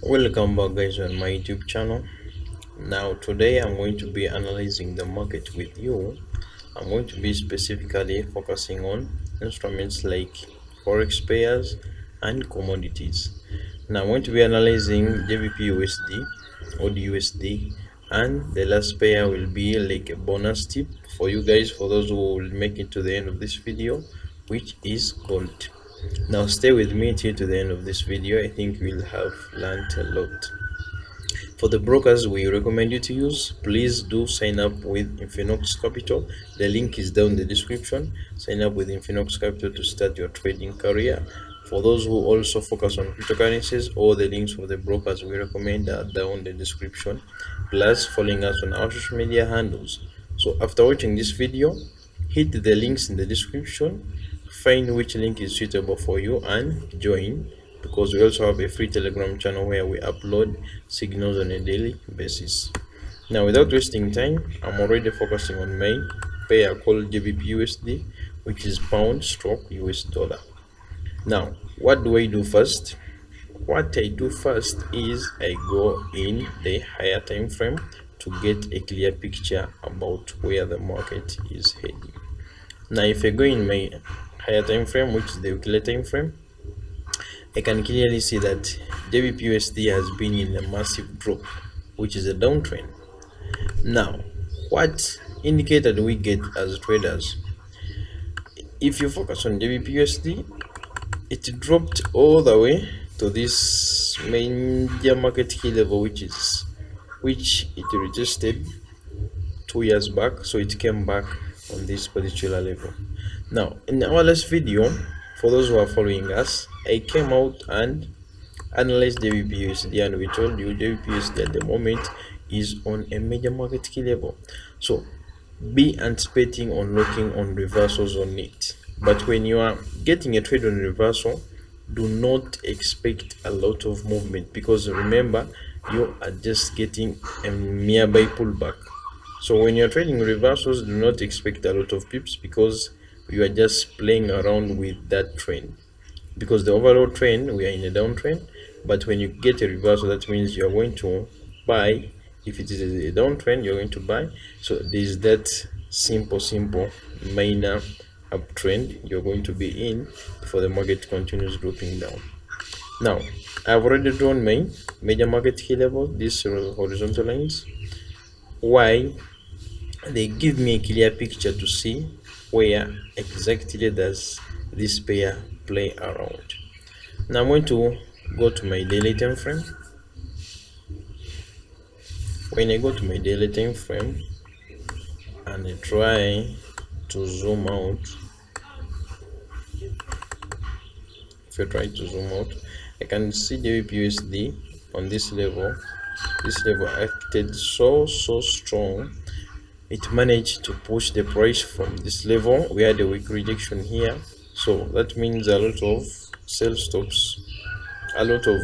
Welcome back, guys, on my YouTube channel. Now today I'm going to be analyzing the market with you. I'm going to be specifically focusing on instruments like forex pairs and commodities. Now I'm going to be analyzing GBP USD, AUD USD, and the last pair will be like a bonus tip for you guys, for those who will make it to the end of this video, which is gold. Now stay with me till to the end of this video. I think we'll have learned a lot. For the brokers we recommend you to use, please do sign up with Infinox Capital. The link is down in the description. Sign up with Infinox Capital to start your trading career. For those who also focus on cryptocurrencies, all the links for the brokers we recommend are down in the description, plus following us on our social media handles. So after watching this video, hit the links in the description, find which link is suitable for you and join, because we also have a free Telegram channel where we upload signals on a daily basis. Now without wasting time, I'm already focusing on my pair called GBP USD, which is pound stroke US dollar. Now what do I do first? What I do first is I go in the higher time frame to get a clear picture about where the market is heading. Now if I go in my higher time frame, which is the weekly time frame, I can clearly see that GBP USD has been in a massive drop, which is a downtrend. Now what indicator do we get as traders? If you focus on GBP USD, it dropped all the way to this major market key level, which it resisted 2 years back, so it came back on this particular level. Now in our last video, for those who are following us, I came out and analyzed GBP USD, and we told you GBP USD at the moment is on a major market key level, so be anticipating on looking on reversals on it. But when you are getting a trade on reversal, do not expect a lot of movement, because remember, you are just getting a nearby pullback. So when you're trading reversals, do not expect a lot of pips, because you are just playing around with that trend, because the overall trend, we are in a downtrend. But when you get a reversal, that means you're going to buy. If it is a downtrend, you're going to buy. So there's that simple minor uptrend you're going to be in before the market continues dropping down. Now I've already drawn my major market key level, these horizontal lines. Why? They give me a clear picture to see where exactly does this pair play around. Now I'm going to go to my daily time frame. When I go to my daily time frame and I try to zoom out, if I try to zoom out, I can see the USD on this level. This level acted so strong. It managed to push the price from this level. We had a weak rejection here, so that means a lot of sell stops, a lot of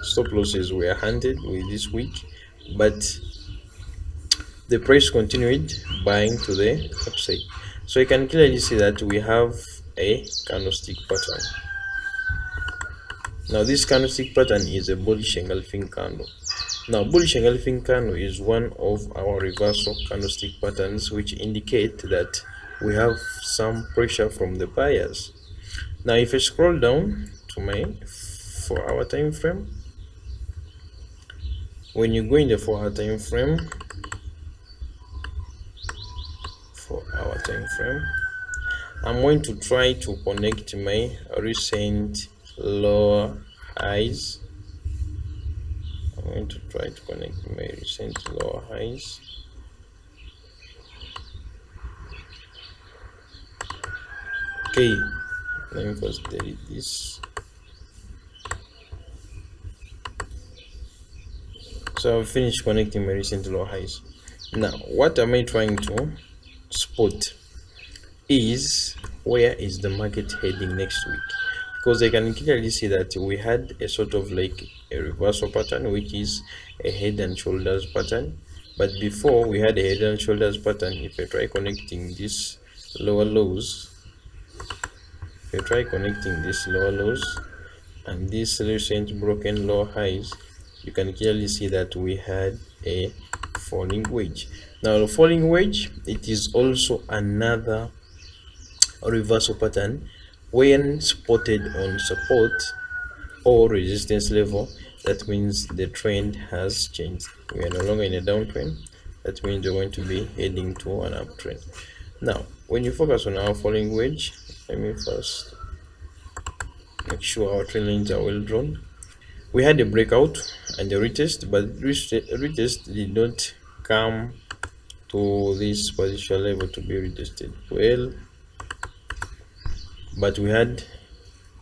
stop losses were handed with this week, but the price continued buying to the upside. So you can clearly see that we have a candlestick pattern. Now this candlestick pattern is a bullish engulfing candle. Now bullish engulfing candle is one of our reversal candlestick patterns, which indicate that we have some pressure from the buyers. Now if I scroll down to my 4-hour time frame, when you go in the 4-hour time frame, I'm going to try to connect my recent lower highs. I'm going to try to connect my recent lower highs. Okay, let me first delete this. So I've finished connecting my recent lower highs. Now what am I trying to spot is where is the market heading next week, because I can clearly see that we had a sort of like a reversal pattern, which is a head and shoulders pattern. But before we had a head and shoulders pattern, if I try connecting these lower lows, and these recent broken lower highs, you can clearly see that we had a falling wedge. Now the falling wedge, it is also another reversal pattern. When spotted on support or resistance level, that means the trend has changed. We are no longer in a downtrend. That means we're going to be heading to an uptrend. Now when you focus on our falling wedge, let me first make sure our trend lines are well drawn. We had a breakout and a retest, but retest did not come to this position level to be retested. Well, but we had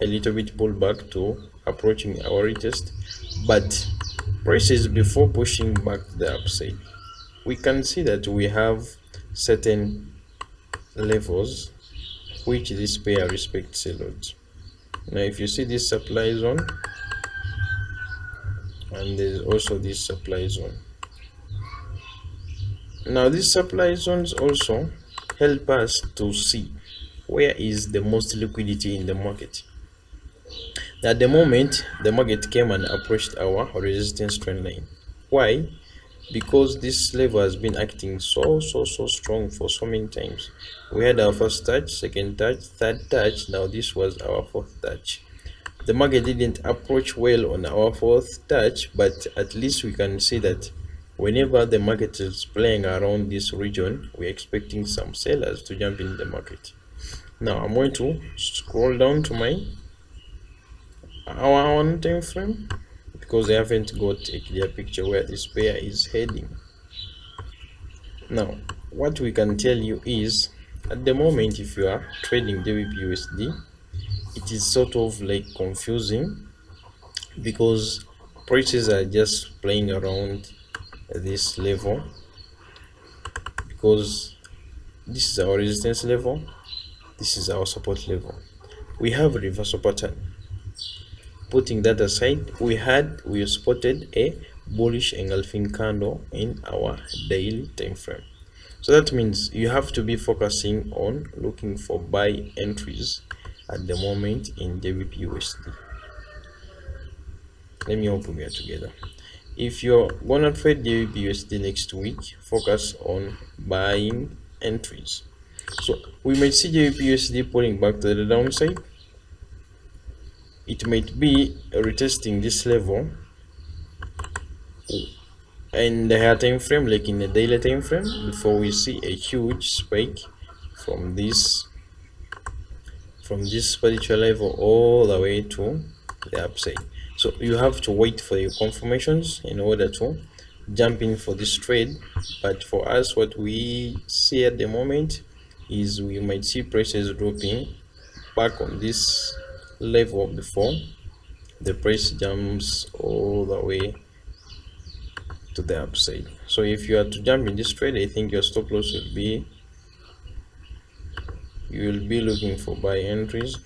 a little bit pullback to approaching our retest, but prices before pushing back the upside, we can see that we have certain levels which this pair respects a lot. Now if you see this supply zone, and there's also this supply zone. Now these supply zones also help us to see where is the most liquidity in the market. At the moment, the market came and approached our resistance trend line. Why? Because this level has been acting so strong for so many times. We had our first touch, second touch, third touch. Now this was our fourth touch. The market didn't approach well on our fourth touch, but at least we can see that whenever the market is playing around this region, we're expecting some sellers to jump in the market. Now I'm going to scroll down to my our one time frame because I haven't got a clear picture where this pair is heading. Now what we can tell you is, at the moment, if you are trading GBP USD, it is sort of like confusing because prices are just playing around this level, because this is our resistance level, this is our support level. We have a reversal pattern. Putting that aside, we spotted a bullish engulfing candle in our daily time frame. So that means you have to be focusing on looking for buy entries at the moment in GBP USD. Let me hope we are together. If you're gonna trade GBP USD next week, focus on buying entries. So we might see GBP USD pulling back to the downside. It might be retesting this level in the higher time frame, like in the daily time frame, before we see a huge spike from this particular level all the way to the upside. So you have to wait for your confirmations in order to jump in for this trade. But for us, what we see at the moment is we might see prices dropping back on this level before the price jumps all the way to the upside. So if you are to jump in this trade, I think your stop loss will be, you will be looking for buy entries.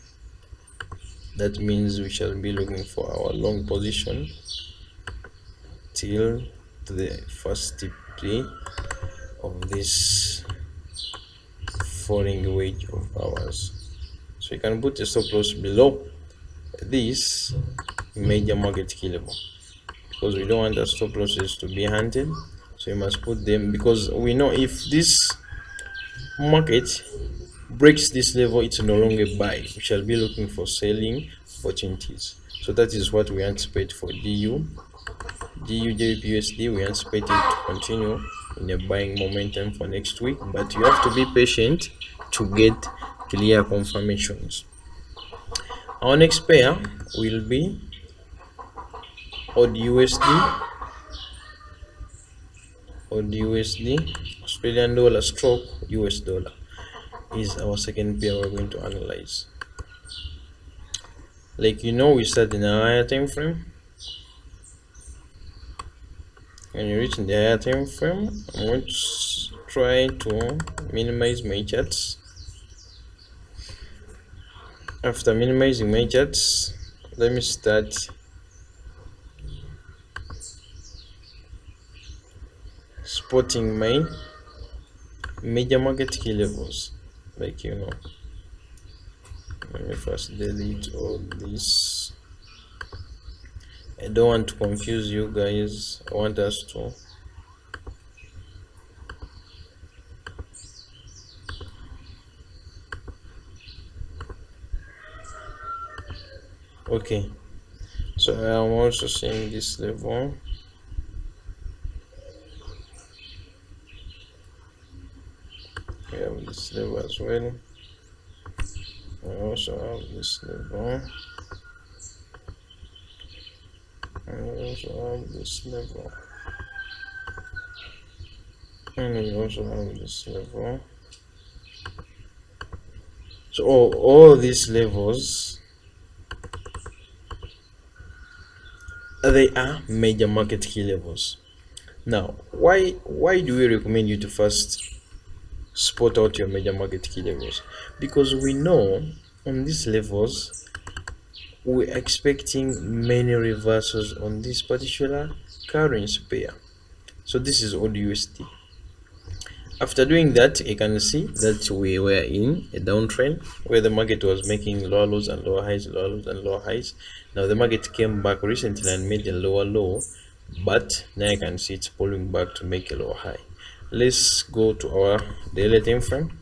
That means we shall be looking for our long position till the first TP of this falling wedge of ours. So you can put a stop loss below this major market key level, because we don't want the stop losses to be hunted. So you must put them, because we know if this market breaks this level, it's no longer buy. We shall be looking for selling opportunities. So that is what we anticipate for GBP USD. We anticipate it to continue in a buying momentum for next week, but you have to be patient to get clear confirmations. Our next pair will be AUD USD, Australian dollar stroke US dollar is our second pair we're going to analyze. Like we start in a higher time frame. When you reach in the higher time frame, I'm going to try to minimize my charts. After minimizing my charts, let me start spotting my major market key levels. Like let me first delete all this I don't want to confuse you guys. I want us to okay. So I'm also seeing this level. We have this level as well. I also have this level. And we also have this level. And we also have this level. So all these levels, they are major market key levels. Now, why do we recommend you to first spot out your major market key levels? Because we know on these levels we're expecting many reversals on this particular currency pair. So this is AUD USD. After doing that, you can see that we were in a downtrend where the market was making lower lows and lower highs, lower lows and lower highs. Now the market came back recently and made a lower low, but now you can see it's pulling back to make a lower high. Let's go to our daily time frame.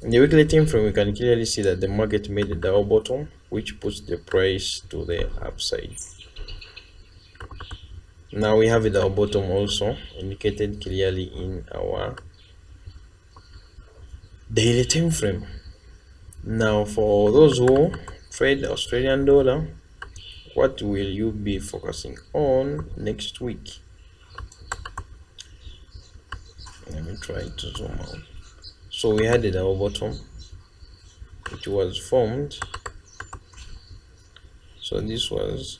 In the weekly time frame, we can clearly see that the market made a double bottom, which puts the price to the upside. Now we have a double bottom also indicated clearly in our daily time frame. Now for those who trade Australian dollar, what will you be focusing on next week? Let me try to zoom out. So we had a double bottom which was formed. So this was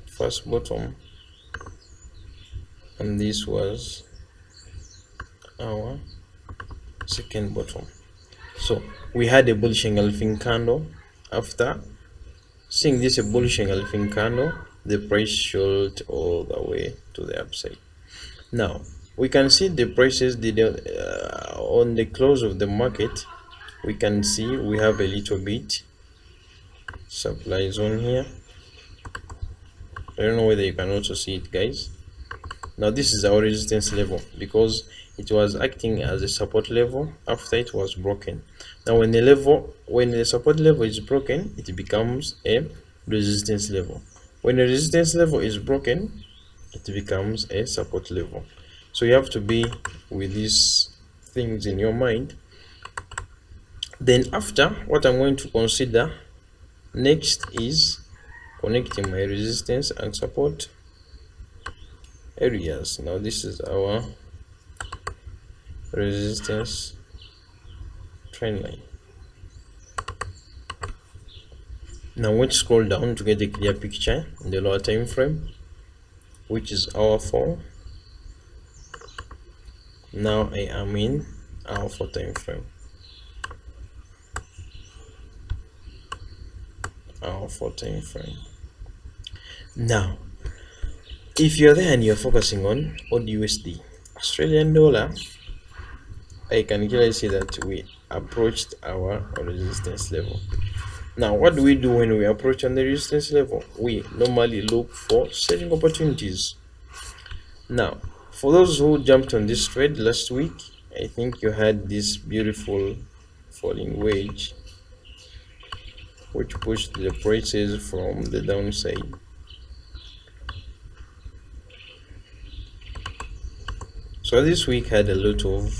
first bottom and this was our second bottom. So we had a bullish engulfing candle. After seeing this a bullish engulfing candle, the price shot all the way to the upside. Now we can see the prices did on the close of the market. We can see we have a little bit supply zone here. I don't know whether you can also see it, guys. Now this is our resistance level because it was acting as a support level after it was broken. Now when the support level is broken, it becomes a resistance level. When the resistance level is broken, it becomes a support level. So you have to be with these things in your mind. Then after, what I'm going to consider next is connecting my resistance and support areas. Now this is our resistance trend line. Now let's scroll down to get a clear picture in the lower time frame, which is hour 4. Now I am in hour 4 time frame. Hour 4 time frame. Now if you're there and you're focusing on AUD USD, Australian dollar, I can clearly see that we approached our resistance level. Now what do we do when we approach on the resistance level? We normally look for selling opportunities. Now for those who jumped on this trade last week, I think you had this beautiful falling wedge which pushed the prices from the downside. So this week had a lot of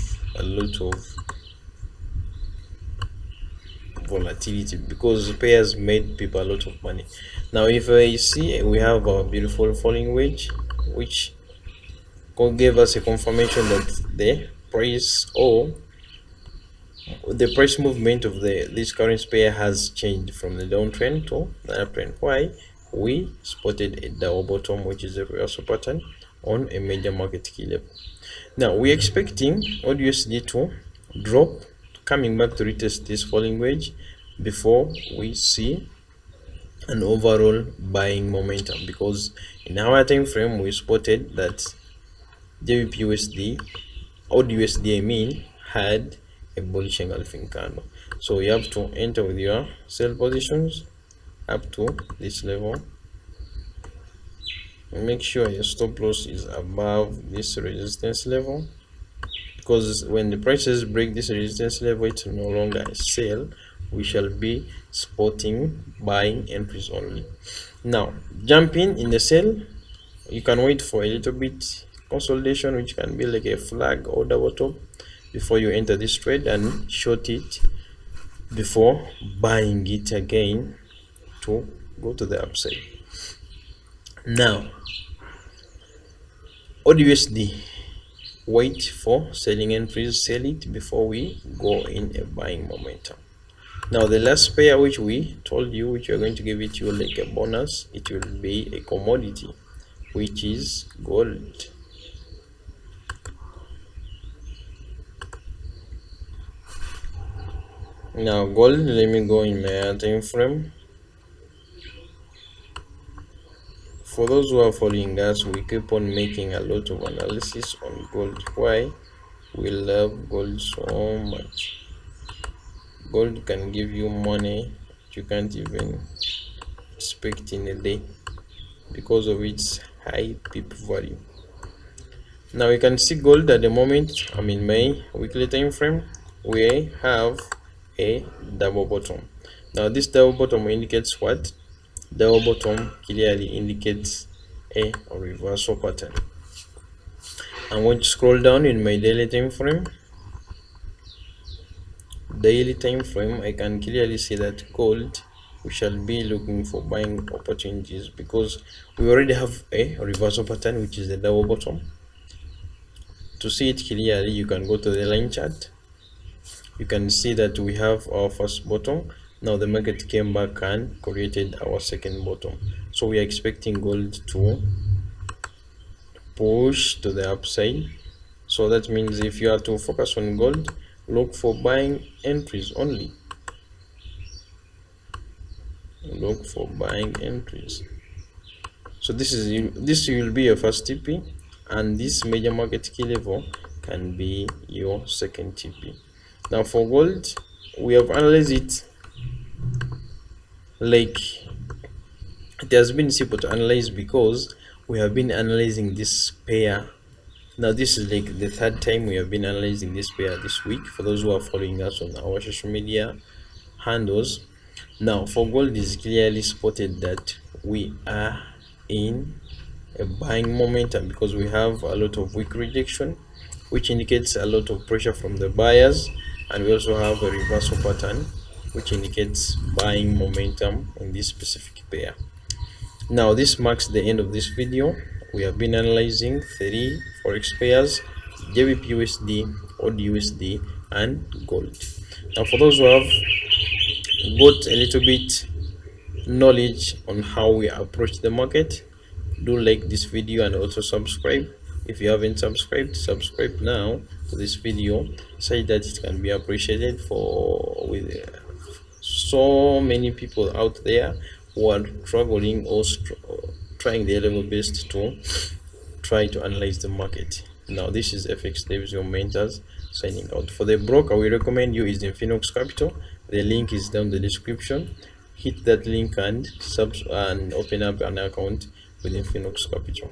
volatility because pairs made people a lot of money. Now if I see, we have our beautiful falling wedge which gave us a confirmation that the price or the price movement of this currency pair has changed from the downtrend to the uptrend. Why? We spotted a double bottom, which is a reversal pattern on a major market key level. Now we're expecting AUD USD to drop, coming back to retest this falling wedge before we see an overall buying momentum, because in our time frame we spotted that GBP USD, AUD USD I mean, had a bullish engulfing candle. So you have to enter with your sell positions up to this level. Make sure your stop loss is above this resistance level, because when the prices break this resistance level, it's no longer a sell. We shall be spotting buying entries only. Now jumping in the sell, you can wait for a little bit consolidation, which can be like a flag or double top, before you enter this trade and short it before buying it again to go to the upside. Now AUD USD, wait for selling entries, sell it before we go in a buying momentum. Now the last pair which we told you, which we're going to give it to you like a bonus, it will be a commodity, which is gold. Now gold, let me go in my time frame. For those who are following us, we keep on making a lot of analysis on gold. Why? We love gold so much. Gold can give you money you can't even expect in a day because of its high pip value. Now you can see gold at the moment, I'm in my weekly time frame. We have a double bottom. Now this double bottom indicates what? Double bottom clearly indicates a reversal pattern. I'm going to scroll down in my daily time frame. I can clearly see that gold, we shall be looking for buying opportunities because we already have a reversal pattern, which is the double bottom. To see it clearly, you can go to the line chart. You can see that we have our first bottom. Now the market came back and created our second bottom, so we are expecting gold to push to the upside. So that means if you are to focus on gold, look for buying entries only. Look for buying entries. So this will be your first TP, and this major market key level can be your second TP. Now for gold, we have analyzed it like it has been simple to analyze because we have been analyzing this pair. Now this is like the third time we have been analyzing this pair this week, for those who are following us on our social media handles. Now for gold, is clearly spotted that we are in a buying momentum because we have a lot of weak rejection, which indicates a lot of pressure from the buyers, and we also have a reversal pattern which indicates buying momentum in this specific pair. Now this marks the end of this video. We have been analyzing 3 forex pairs: GBP USD, AUD USD and gold. Now for those who have got a little bit knowledge on how we approach the market, do like this video and also subscribe. If you haven't subscribed, subscribe now to this video so that it can be appreciated for with so many people out there who are struggling or trying their level best to try to analyze the market. Now this is FX Devs, your mentors, signing out. For the broker we recommend you is Infinix Capital. The link is down the description. Hit that link and open up an account with Infinix Capital.